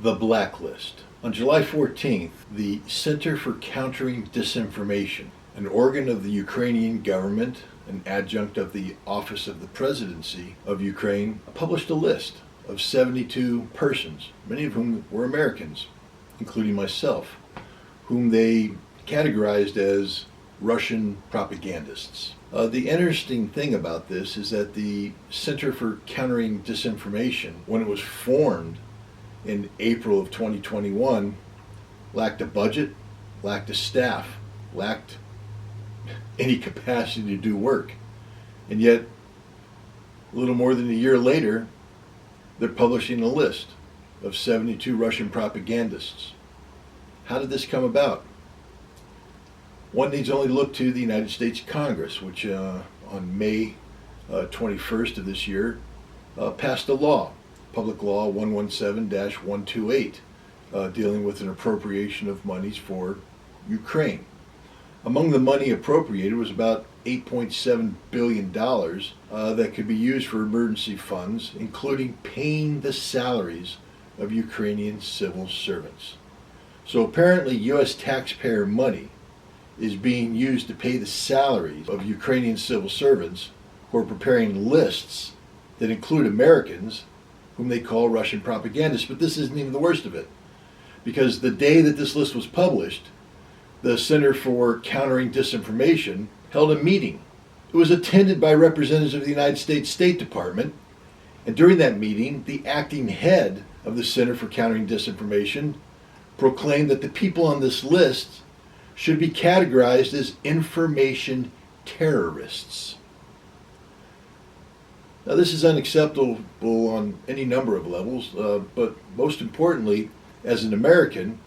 The blacklist. On July 14th, the Center for Countering Disinformation, an organ of the Ukrainian government, an adjunct of the Office of the Presidency of Ukraine, published a list of 72 persons, many of whom were Americans, including myself, whom they categorized as Russian propagandists. The interesting thing about this is that the Center for Countering Disinformation, when it was formed in April of 2021, lacked a budget, lacked a staff, lacked any capacity to do work. And yet, a little more than a year later, they're publishing a list of 72 Russian propagandists. How did this come about? One needs only look to the United States Congress, which on May 21st of this year passed a law, Public Law 117-128, dealing with an appropriation of monies for Ukraine. Among the money appropriated was about $8.7 billion that could be used for emergency funds, including paying the salaries of Ukrainian civil servants. So apparently U.S. taxpayer money is being used to pay the salaries of Ukrainian civil servants who are preparing lists that include Americans whom they call Russian propagandists. But this isn't even the worst of it, because the day that this list was published, the Center for Countering Disinformation held a meeting. It was attended by representatives of the United States State Department, and during that meeting, the acting head of the Center for Countering Disinformation proclaimed that the people on this list should be categorized as information terrorists. Now, this is unacceptable on any number of levels, but most importantly, as an American,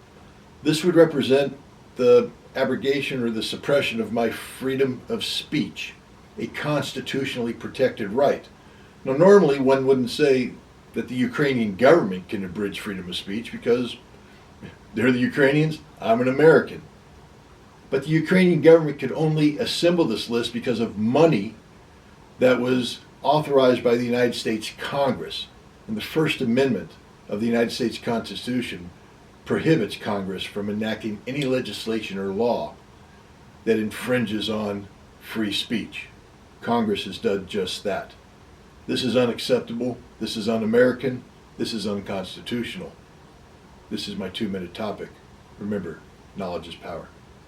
this would represent the abrogation or the suppression of my freedom of speech, a constitutionally protected right. Now, normally one wouldn't say that the Ukrainian government can abridge freedom of speech because they're the Ukrainians, I'm an American. But the Ukrainian government could only assemble this list because of money that was authorized by the United States Congress. And the First Amendment of the United States Constitution prohibits Congress from enacting any legislation or law that infringes on free speech. Congress has done just that. This is unacceptable. This is un-American. This is unconstitutional. This is my 2-minute topic. Remember, knowledge is power.